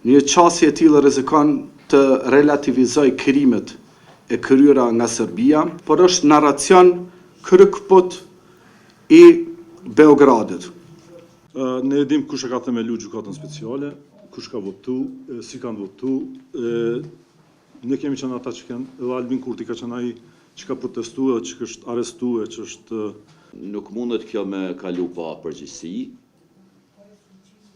Një qasje e tillë rrezikon të relativizoj krimet e kryera nga Serbia, por është narracion kryqëput i Beogradit. Ne e dim kush e ka themelu gjykatën speciale, kush ka votu, si kanë votu. Ne kemi qenë ata që kanë, edhe Albin Kurti ka qenë ai që ka protestuar, që është arrestuar, që është... Nuk mundet kjo me kalu pa përgjegjësi,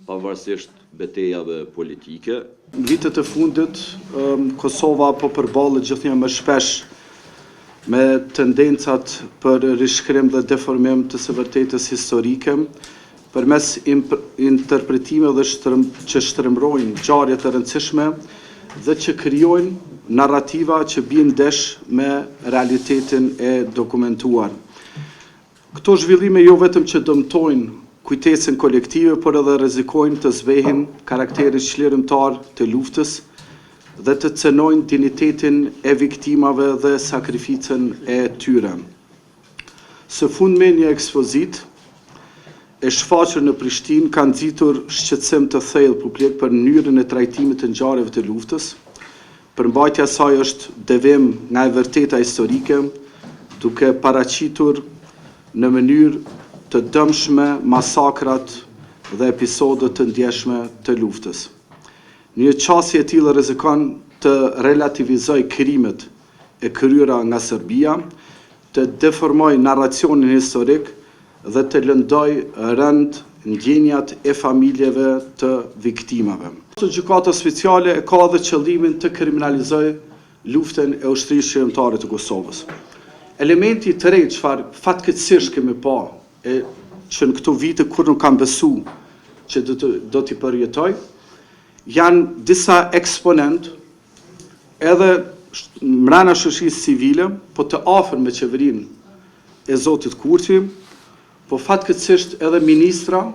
pavarësisht betejave politike. Në vitet e fundit, Kosova po përballet gjithnjë më shpesh me tendencat për rishkrim dhe deformim të së vërtetës historike, përmes interpretimeve që shtremrojnë ngjarje të rëndësishme dhe që krijojnë narrativa që bien ndesh me realitetin e dokumentuar. Këto zhvillime jo vetëm që dëmtojnë kujtesën kolektive, por edhe rrezikojnë të zbehin karakterin çlirimtar të luftës dhe të cenojnë dinjitetin e viktimave dhe sakrificën e tyre. Së fundmi, një ekspozit e shfaqur në Prishtinë ka nxitur shqetësim të thellë publik për mënyrën e trajtimit të ngjarjeve të luftës. Përmbajtja e saj është devim nga e vërteta historike, duke paraqitur në mënyrë të dëmshme masakrat dhe episodet të ndjeshme të luftës. Një qasje e tillë rrezikon të relativizoj krimet e kryera nga Serbia, të deformoj narracionin historik dhe të lëndoj rënd ndjenjat e familjeve të viktimave. Gjykata speciale e ka dhe qëllimin të kriminalizoj luftën e ushtrisë shërimtare të Kosovës. Elementi të re çfarë fatkeqësisht kemi pa, që në këto vite kur nuk kam besu që do t'i përjetoj, janë disa eksponent edhe mbrana shoqërisë civile, po të afër me qeverinë e Zotit Kurti, po fatkeqësisht edhe ministra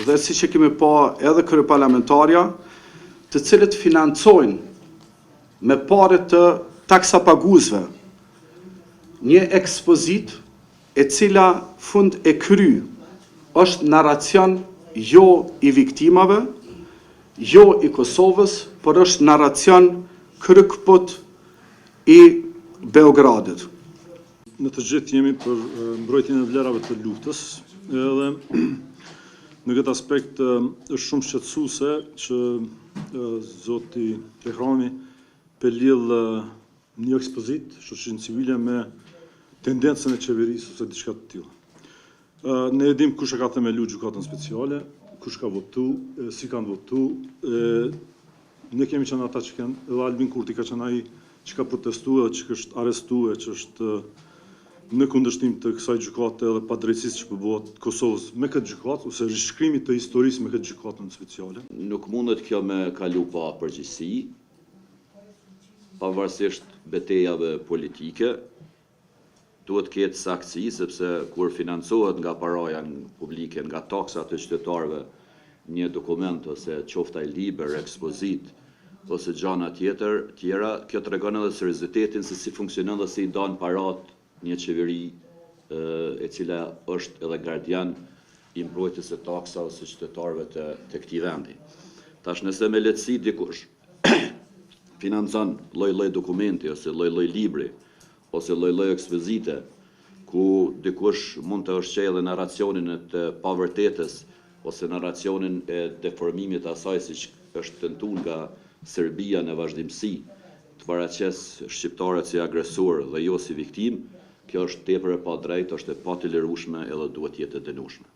dhe si që kemi pa edhe kryeparlamentarja, të cilët financojnë me pare të taksapaguesve një ekspozit e cila fund e kry është narracion jo i viktimave, jo i Kosovës, por është narracion kryqëput i Beogradit. Në të gjithë jemi për mbrojtjen e vlerave të luftës, edhe në këtë aspekt është shumë shqetësuese që zoti Tehrani pellill një ekspozit shoqërinë civile me tendencën e qeverisë ose diçka të tillë. Ne e dim kush e ka themelu gjykatën speciale, kush ka votu, si kanë votu. Ne kemi qenë ata që kanë, edhe Albin Kurti ka qenë ai që ka protestuar, që është arrestuar, që është në kundërshtim të kësaj gjykate edhe padrejtësisë që bëhet Kosovës me këtë gjykatë ose rishkrimit të historisë me këtë gjykatën speciale. Nuk mundet kjo me kalu pa përgjegjësi, pavarësisht betejave politike. Duhet ketë saktësi, sepse kur financohet nga paraja publike, nga taksat e qytetarëve, një dokument ose qoftë ai libër, ekspozit ose gjana tjera, kjo tregon edhe seriozitetin se si funksionon dhe si i dan parat një qeveri e cila është edhe gardian i mbrojtjes së taksa ose qytetarëve të këtij vendi. Tash nëse me lehtësi dikush financon lloj-lloj dokumenti ose lloj-lloj libri ose lloj-lloj ekspozite ku dikush mund të ushqejë narracionin e të pavërtetës ose narracionin e deformimit të asaj siç është tentuar nga Serbia në vazhdimsi të paraqes shqiptarët si agresor dhe jo si viktim, kjo është tepër e padrejtë, është e patilerueshme edhe duhet jetë e dënueshme.